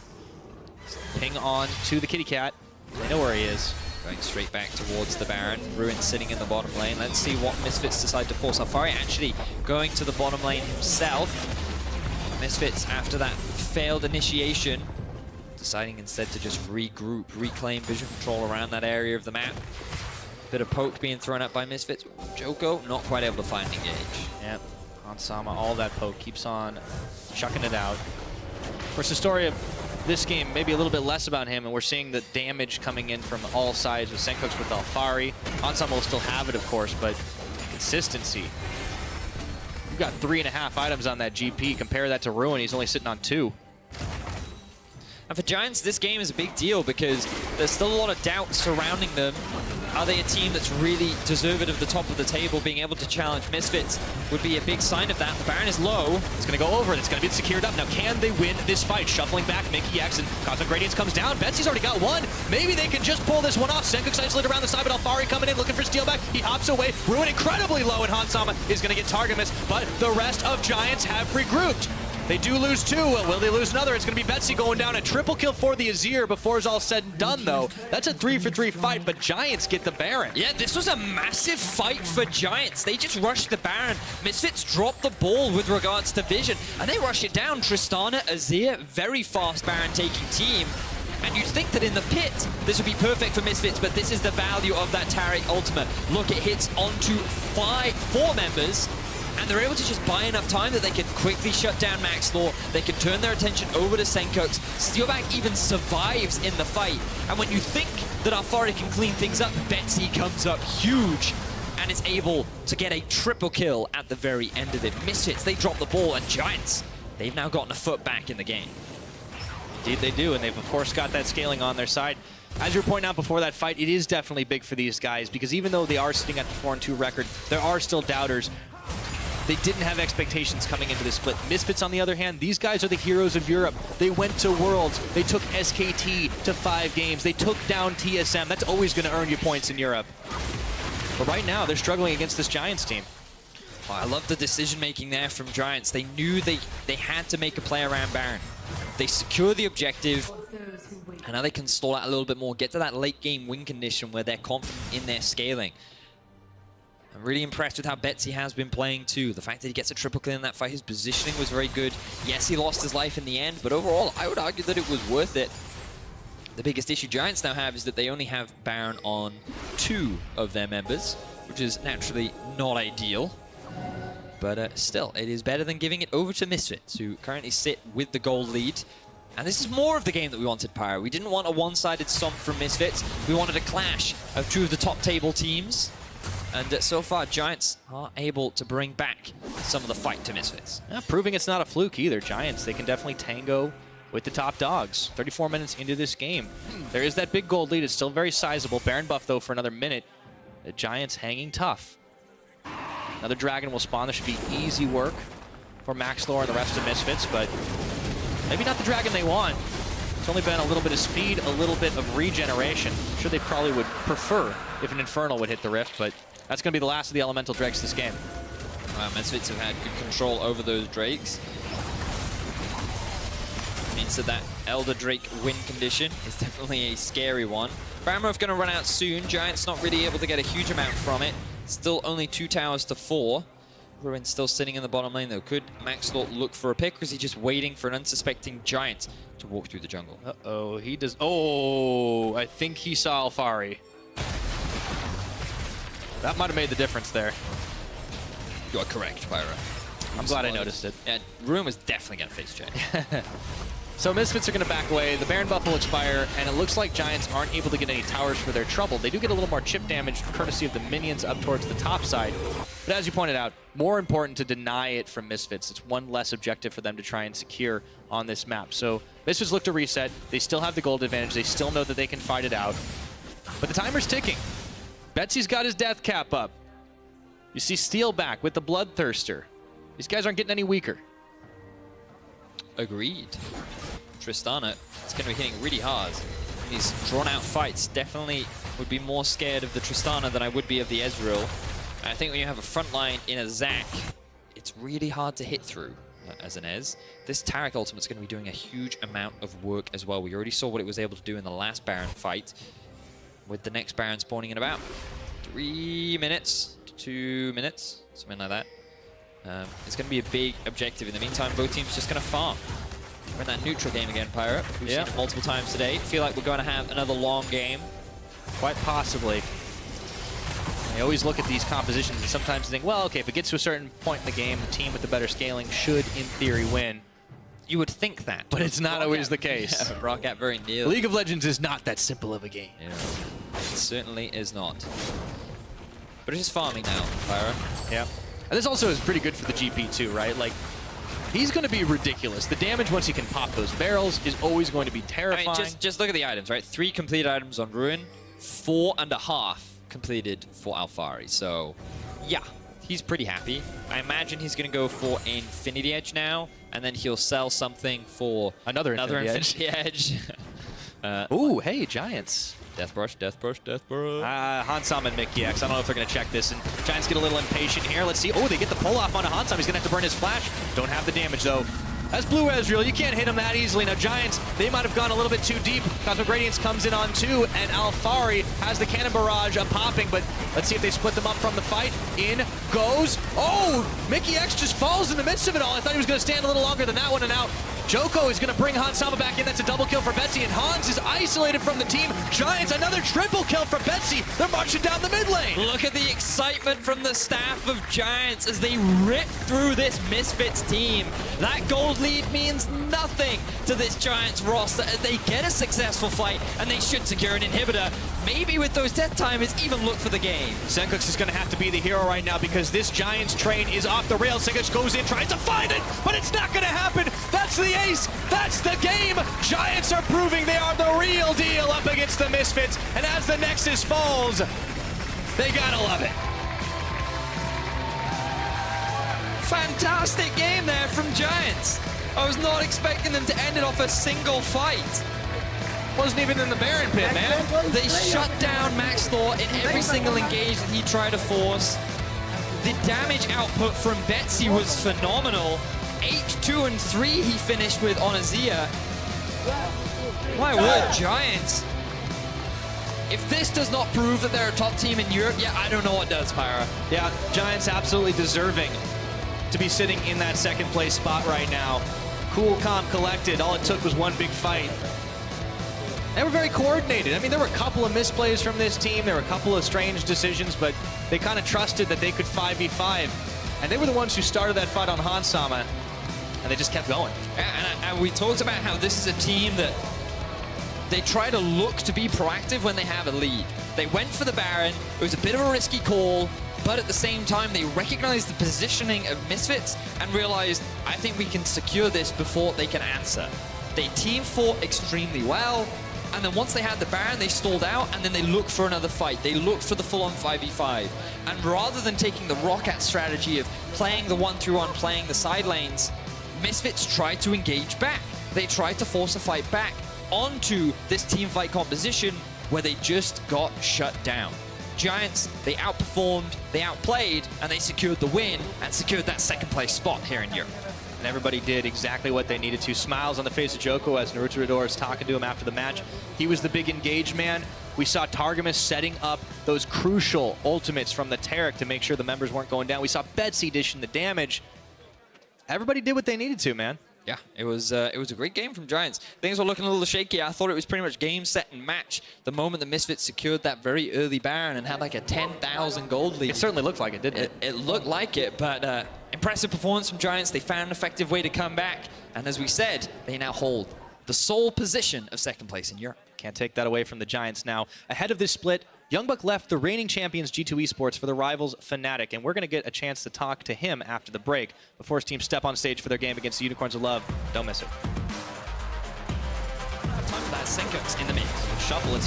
Ping on to the kitty cat. They know where he is. Going straight back towards the Baron. Ruin sitting in the bottom lane. Let's see what Misfits decide to force. Alphari actually going to the bottom lane himself. Misfits, after that failed initiation, deciding instead to just regroup, reclaim vision control around that area of the map. Bit of poke being thrown up by Misfits. Djoko not quite able to find an engage. Yep, Hansama, all that poke keeps on chucking it out. Of course, the story of this game, maybe a little bit less about him, and we're seeing the damage coming in from all sides with Sencux, with Alphari. Ensemble will still have it, of course, but consistency. You've got 3.5 items on that GP. Compare that to Ruin, he's only sitting on 2. And for Giants, this game is a big deal because there's still a lot of doubt surrounding them. Are they a team that's really deserved of the top of the table? Being able to challenge Misfits would be a big sign of that. The Baron is low. It's going to go over, and it's going to be secured up. Now, can they win this fight? Shuffling back, Mikyx, and Cosmic Radiance comes down. Betsy's already got one. Maybe they can just pull this one off. Sencux isolated around the side, but Alphari coming in, looking for Steeelback. He hops away. Ruin incredibly low, and Hansama is going to get Targamas, but the rest of Giants have regrouped. They do lose 2. Will they lose another? It's going to be Betsy going down. A triple kill for the Azir before it's all said and done, though. That's a 3-for-3 fight, but Giants get the Baron. Yeah, this was a massive fight for Giants. They just rushed the Baron. Misfits dropped the ball with regards to vision, and they rush it down. Tristana, Azir, very fast Baron-taking team. And you'd think that in the pit, this would be perfect for Misfits, but this is the value of that Taric ultimate. Look, it hits onto 4 members, and they're able to just buy enough time that they can quickly shut down Maxlore. They can turn their attention over to Sencux. Steeelback even survives in the fight. And when you think that Alphari can clean things up, Betsy comes up huge and is able to get a triple kill at the very end of it. Misfits, they drop the ball, and Giants, they've now gotten a foot back in the game. Indeed they do, and they've of course got that scaling on their side. As you were pointing out before that fight, it is definitely big for these guys, because even though they are sitting at the 4-2 record, there are still doubters. They didn't have expectations coming into this split. Misfits, on the other hand, these guys are the heroes of Europe. They went to Worlds. They took SKT to 5 games. They took down TSM. That's always going to earn you points in Europe. But right now, they're struggling against this Giants team. Oh, I love the decision-making there from Giants. They knew they had to make a play around Baron. They secure the objective, and now they can stall out a little bit more, get to that late-game win condition where they're confident in their scaling. I'm really impressed with how Betsy has been playing too. The fact that he gets a triple kill in that fight, his positioning was very good. Yes, he lost his life in the end, but overall, I would argue that it was worth it. The biggest issue Giants now have is that they only have Baron on 2 of their members, which is naturally not ideal. But still, it is better than giving it over to Misfits, who currently sit with the gold lead. And this is more of the game that we wanted, Pyro. We didn't want a one-sided stomp from Misfits. We wanted a clash of 2 of the top table teams. And so far, Giants are able to bring back some of the fight to Misfits. Yeah, proving it's not a fluke either. Giants, they can definitely tango with the top dogs. 34 minutes into this game. There is that big gold lead. It's still very sizable. Baron buff, though, for another minute. The Giants hanging tough. Another dragon will spawn. This should be easy work for Maxlore and the rest of Misfits, but maybe not the dragon they want. It's only been a little bit of speed, a little bit of regeneration. I'm sure they probably would prefer if an Infernal would hit the Rift, but that's going to be the last of the Elemental Drakes this game. Misfits have had good control over those Drakes. Means that Elder Drake win condition is definitely a scary one. Baronmouth going to run out soon. Giants not really able to get a huge amount from it. Still only 2 towers to 4. Ruin still sitting in the bottom lane though. Could Maxlore look for a pick, or is he just waiting for an unsuspecting Giant to walk through the jungle? Uh-oh, he does. Oh, I think he saw Alphari. That might have made the difference there. You are correct, Pyro. I'm glad I noticed it. Yeah, Ruin was definitely going to face Jay. So Misfits are going to back away. The Baron buff will expire, and it looks like Giants aren't able to get any towers for their trouble. They do get a little more chip damage courtesy of the minions up towards the top side. But as you pointed out, more important to deny it from Misfits. It's one less objective for them to try and secure on this map. So Misfits look to reset. They still have the gold advantage. They still know that they can fight it out. But the timer's ticking. Betsy's got his death cap up. You see Steeelback with the Bloodthirster. These guys aren't getting any weaker. Agreed. Tristana is going to be hitting really hard in these drawn-out fights. Definitely would be more scared of the Tristana than I would be of the Ezreal. And I think when you have a front line in a Zac, it's really hard to hit through as an Ez. This Taric ultimate is going to be doing a huge amount of work as well. We already saw what it was able to do in the last Baron fight, with the next Baron spawning in about 3 minutes to 2 minutes, something like that. It's going to be a big objective. In the meantime, both teams just going to farm. We're in that neutral game again, Pirate. We've seen it multiple times today. Feel like we're going to have another long game. Quite possibly. I always look at these compositions and sometimes think, well, okay, if it gets to a certain point in the game, the team with the better scaling should, in theory, win. You would think that. But it's not always the case. Yeah, Rocket very near. League of Legends is not that simple of a game. Yeah, it certainly is not. But it's just farming now, Pyra. Yeah. And this also is pretty good for the GP too, right? Like, he's going to be ridiculous. The damage once he can pop those barrels is always going to be terrifying. I mean, just look at the items, right? 3 completed items on Ruin, 4.5 completed for Alphari. So, yeah, he's pretty happy. I imagine he's going to go for Infinity Edge now, and then he'll sell something for another Infinity Edge. Ooh, hey, Giants. Death Brush, Death Brush, Death Brush. Hansam and Mikyx. I don't know if they're going to check this. And Giants get a little impatient here. Let's see. Oh, they get the pull-off onto Hansam. He's going to have to burn his flash. Don't have the damage, though. That's Blue Ezreal. You can't hit him that easily. Now, Giants, they might have gone a little bit too deep. Cosmic Radiance comes in on 2, and Alphari has the cannon barrage popping, but let's see if they split them up from the fight. In goes. Oh, Mikyx just falls in the midst of it all. I thought he was going to stand a little longer than that one, and now Djoko is going to bring Hansama back in. That's a double kill for Betsy, and Hans is isolated from the team. Giants, another triple kill for Betsy. They're marching down the mid lane. Look at the excitement from the staff of Giants as they rip through this Misfits team. That gold lead means nothing to this Giants roster as they get a successful fight, and they should secure an inhibitor. Maybe with those death timers, even look for the game. Sencux is going to have to be the hero right now because this Giants train is off the rails. Sencux goes in, tries to find it, but it's not going to happen. That's the ace. That's the game. Giants are proving they are the real deal up against the Misfits. And as the Nexus falls, they got to love it. Fantastic game there from Giants. I was not expecting them to end it off a single fight. Wasn't even in the Baron pit, man. They shut down Maxlore in every single engage that he tried to force. The damage output from Betsy was phenomenal. 8, 2, and 3 he finished with on Azir. My word, Giants. If this does not prove that they're a top team in Europe, yeah, I don't know what does, Pyra. Yeah, Giants absolutely deserving to be sitting in that second place spot right now. Cool, calm, collected. All it took was one big fight. They were very coordinated. I mean, there were a couple of misplays from this team. There were a couple of strange decisions, but they kind of trusted that they could 5v5. And they were the ones who started that fight on Hansama, and they just kept going. And we talked about how this is a team that they try to look to be proactive when they have a lead. They went for the Baron. It was a bit of a risky call, but at the same time, they recognized the positioning of Misfits and realized, I think we can secure this before they can answer. They team fought extremely well. And then once they had the Baron, they stalled out, and then they looked for another fight. They looked for the full-on 5v5. And rather than taking the Rocket strategy of playing the 1-3-1, playing the side lanes, Misfits tried to engage back. They tried to force a fight back onto this team fight composition where they just got shut down. Giants, they outperformed, they outplayed, and they secured the win and secured that second place spot here in Europe. And everybody did exactly what they needed to. Smiles on the face of Djoko as Naruto is talking to him after the match. He was the big engage man. We saw Targamas setting up those crucial ultimates from the Taric to make sure the members weren't going down. We saw Betsy dishing the damage. Everybody did what they needed to, man. Yeah, it was a great game from Giants. Things were looking a little shaky. I thought it was pretty much game, set, and match the moment the Misfits secured that very early Baron and had like a 10,000 gold lead. It certainly looked like it, didn't it? It looked like it, but impressive performance from Giants. They found an effective way to come back. And as we said, they now hold the sole position of second place in Europe. Can't take that away from the Giants now. Ahead of this split, Youngbuck left the reigning champions G2 Esports for the rivals Fnatic, and we're going to get a chance to talk to him after the break before his team step on stage for their game against the Unicorns of Love. Don't miss it. Time for that Sencux in the mix. Shuffle, let's see.